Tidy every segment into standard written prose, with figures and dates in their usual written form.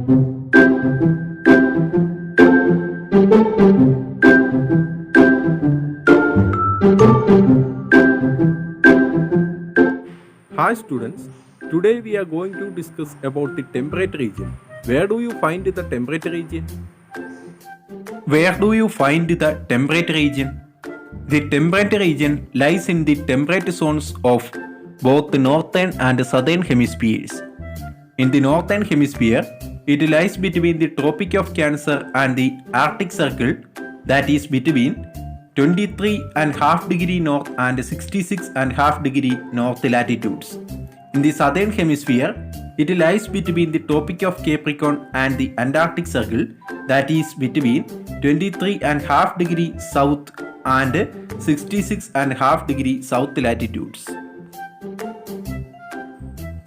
Hi students, today we are going to discuss about the temperate region. Where do you find the temperate region? Where do you find the temperate region? The temperate region lies in the temperate zones of both the northern and southern hemispheres. In the northern hemisphere, it lies between the Tropic of Cancer and the Arctic Circle, that is between 23.5 degree north and 66.5 degree north latitudes. In the southern hemisphere, it lies between the Tropic of Capricorn and the Antarctic Circle, that is between 23.5 degree south and 66.5 degree south latitudes.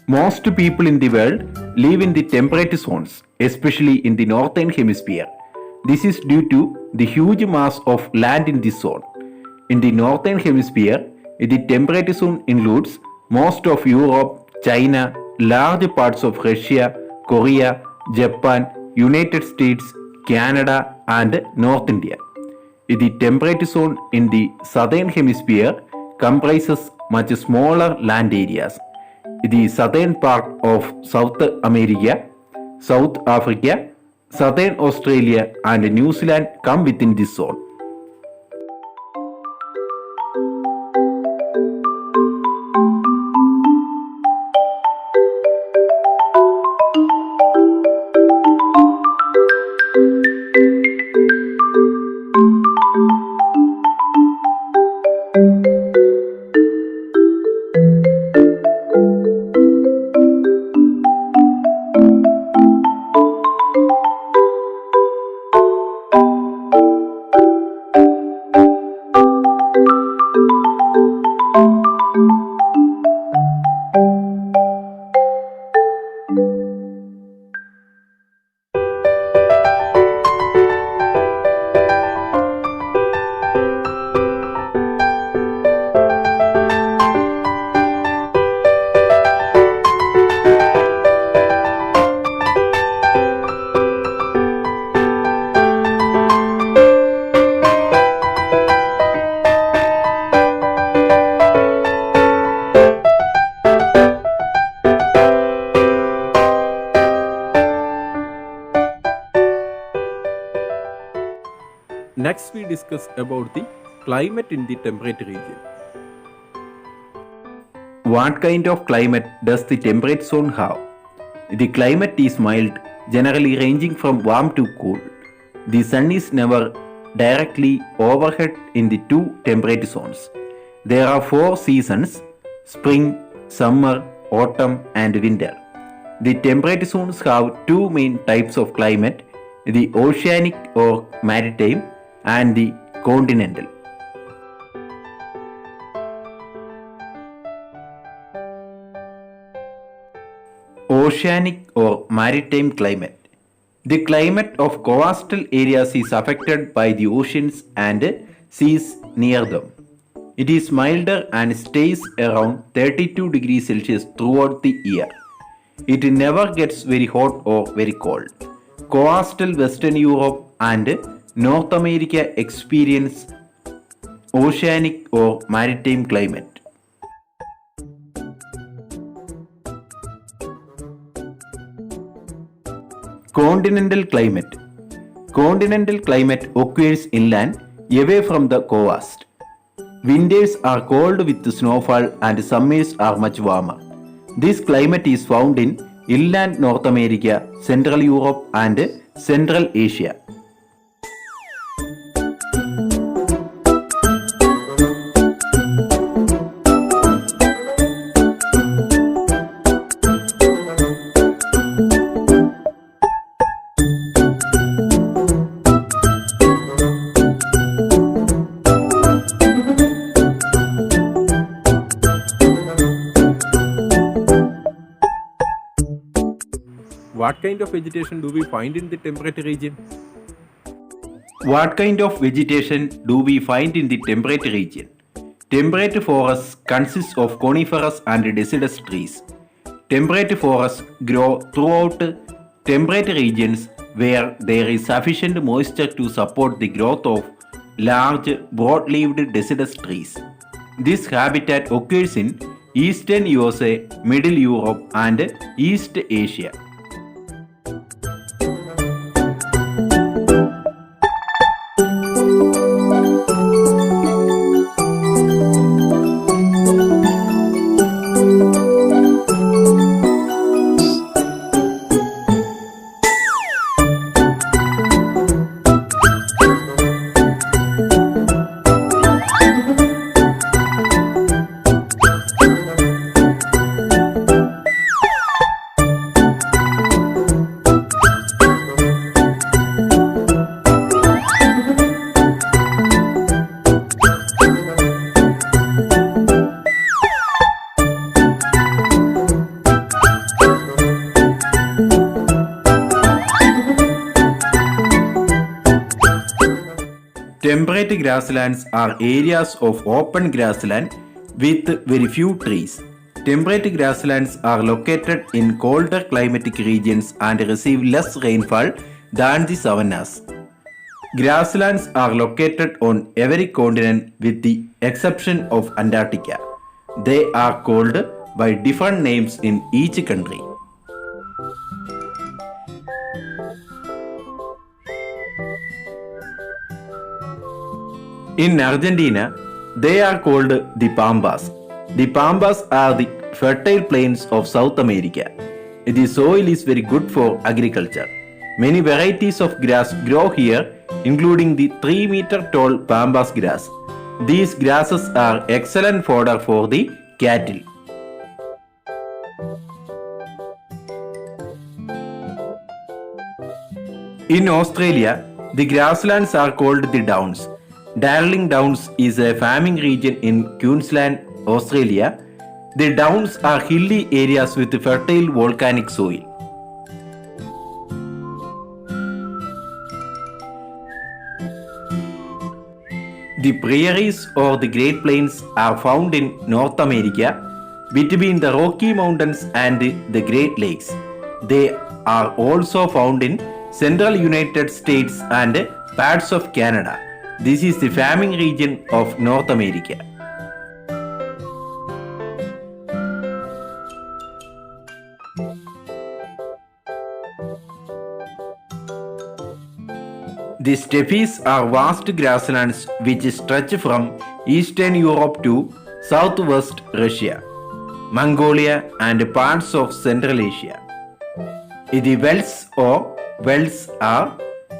Most people in the world live in the temperate zones, especially in the northern hemisphere. This is due to the huge mass of land in this zone. In the northern hemisphere, the temperate zone includes most of Europe, China, large parts of Russia, Korea, Japan, United States, Canada, and North India. The temperate zone in the southern hemisphere comprises much smaller land areas. The southern part of South America, South Africa, Southern Australia, and New Zealand come within this zone. Next we discuss about the climate in the temperate region. What kind of climate does the temperate zone have? The climate is mild, generally ranging from warm to cool. The sun is never directly overhead in the two temperate zones. There are 4 seasons: spring, summer, autumn, and winter. The temperate zones have 2 main types of climate: the oceanic or maritime and the continental. Oceanic or maritime climate. The climate of coastal areas is affected by the oceans and seas near them. It is milder and stays around 32 degrees Celsius throughout the year. It never gets very hot or very cold. Coastal Western Europe and North America experience oceanic or maritime climate. Continental climate. Continental climate occurs inland, away from the coast. Winters are cold with snowfall and summers are much warmer. This climate is found in inland North America, Central Europe, and Central Asia. What kind of vegetation do we find in the temperate region? What kind of vegetation do we find in the temperate region? Temperate forests consist of coniferous and deciduous trees. Temperate forests grow throughout temperate regions where there is sufficient moisture to support the growth of large, broad-leaved deciduous trees. This habitat occurs in eastern USA, Middle Europe, and East Asia. Temperate grasslands are areas of open grassland with very few trees. Temperate grasslands are located in colder climatic regions and receive less rainfall than the savannas. Grasslands are located on every continent with the exception of Antarctica. They are called by different names in each country. In Argentina, they are called the Pampas. The Pampas are the fertile plains of South America. The soil is very good for agriculture. Many varieties of grass grow here, including the 3-meter tall Pampas grass. These grasses are excellent fodder for the cattle. In Australia, the grasslands are called the Downs. Darling Downs is a farming region in Queensland, Australia. The Downs are hilly areas with fertile volcanic soil. The prairies or the Great Plains are found in North America between the Rocky Mountains and the Great Lakes. They are also found in central United States and parts of Canada. This is the farming region of North America. The steppes are vast grasslands which stretch from eastern Europe to southwest Russia, Mongolia, and parts of Central Asia. The velds are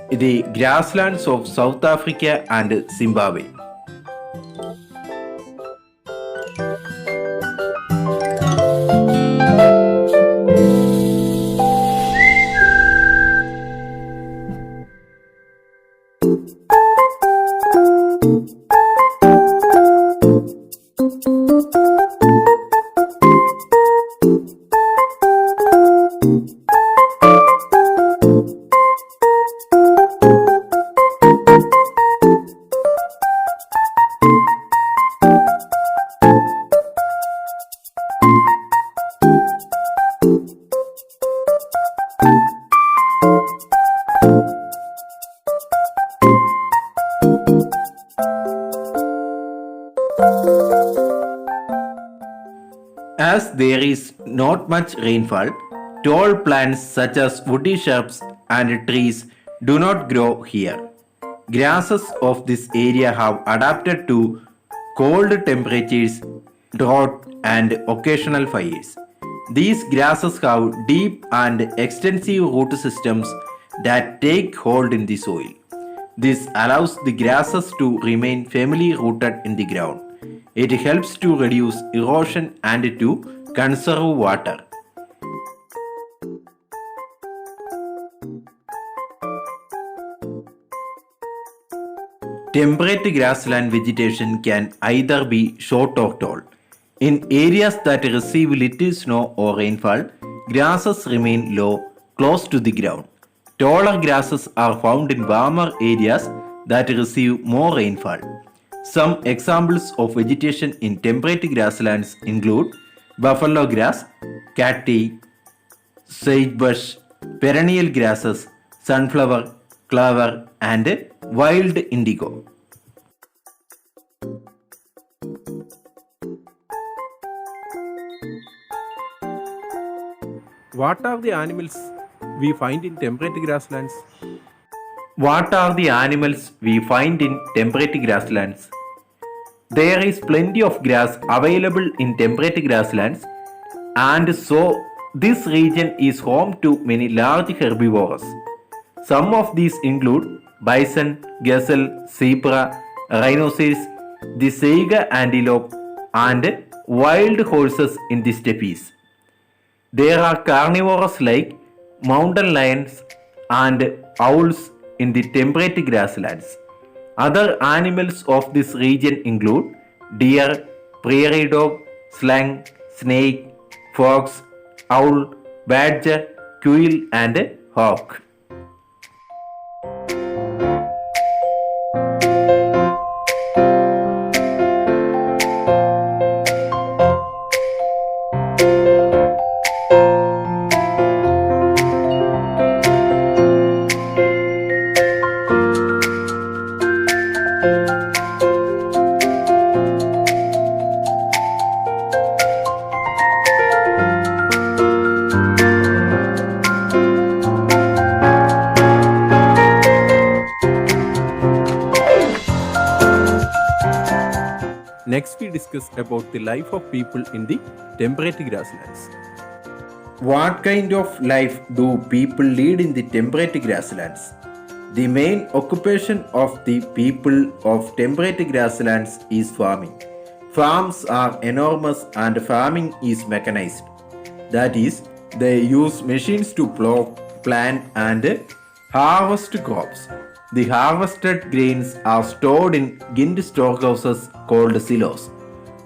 the grasslands of South Africa and Zimbabwe. As there is not much rainfall, tall plants such as woody shrubs and trees do not grow here. Grasses of this area have adapted to cold temperatures, drought, and occasional fires. These grasses have deep and extensive root systems that take hold in the soil. This allows the grasses to remain firmly rooted in the ground. It helps to reduce erosion and to conserve water. Temperate grassland vegetation can either be short or tall. In areas that receive little snow or rainfall, grasses remain low, close to the ground. Taller grasses are found in warmer areas that receive more rainfall. Some examples of vegetation in temperate grasslands include buffalo grass, cacti, sagebrush, perennial grasses, sunflower, clover, and wild indigo. What are the animals we find in temperate grasslands? What are the animals we find in temperate grasslands? There is plenty of grass available in temperate grasslands, and so this region is home to many large herbivores. Some of these include bison, gazelle, zebra, rhinoceros, the saiga antelope, and wild horses in the steppes. There are carnivores like mountain lions and owls in the temperate grasslands. Other animals of this region include deer, prairie dog, slug, snake, fox, owl, badger, quail, and hawk. Next, we discuss about the life of people in the temperate grasslands. What kind of life do people lead in the temperate grasslands? The main occupation of the people of temperate grasslands is farming. Farms are enormous and farming is mechanized. That is, they use machines to plow, plant, and harvest crops. The harvested grains are stored in giant storehouses called silos.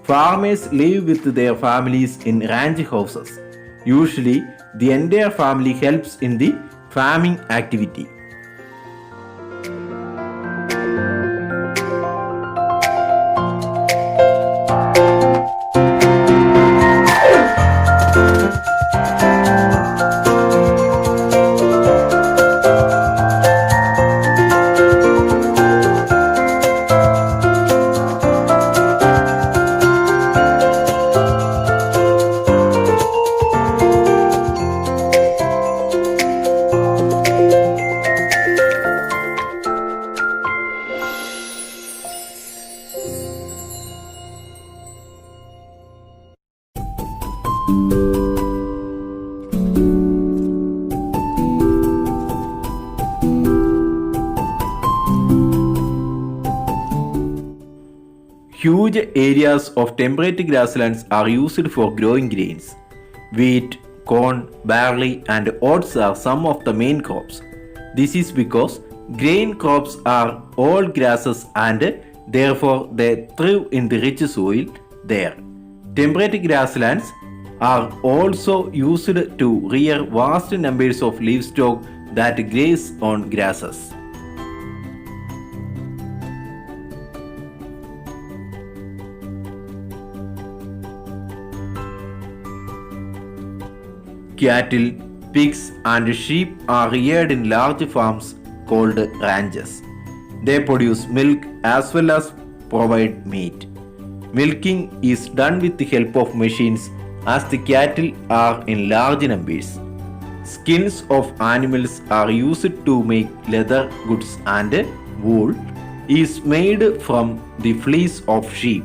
Farmers live with their families in ranch houses. Usually, the entire family helps in the farming activity. Huge areas of temperate grasslands are used for growing grains. Wheat, corn, barley, and oats are some of the main crops. This is because grain crops are all grasses and therefore they thrive in the rich soil there. Temperate grasslands are also used to rear vast numbers of livestock that graze on grasses. Cattle, pigs, and sheep are reared in large farms called ranches. They produce milk as well as provide meat. Milking is done with the help of machines as the cattle are in large numbers. Skins of animals are used to make leather goods and wool is made from the fleece of sheep.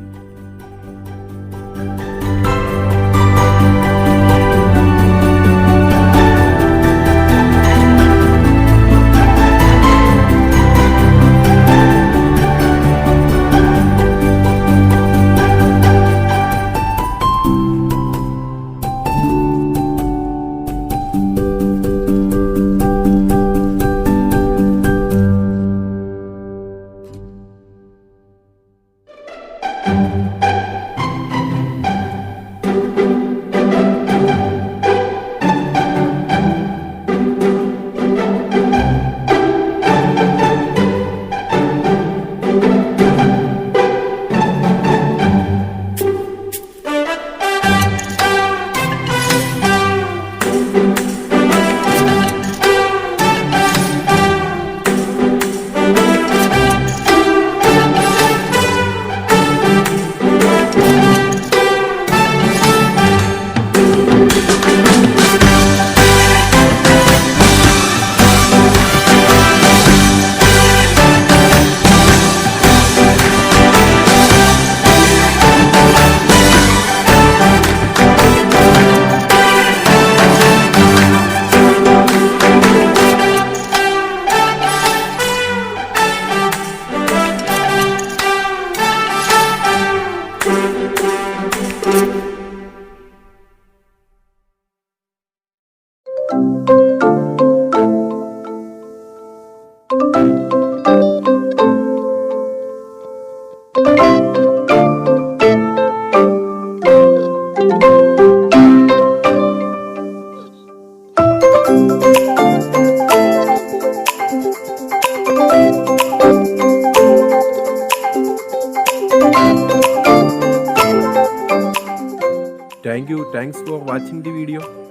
Thank you. Thanks for watching the video.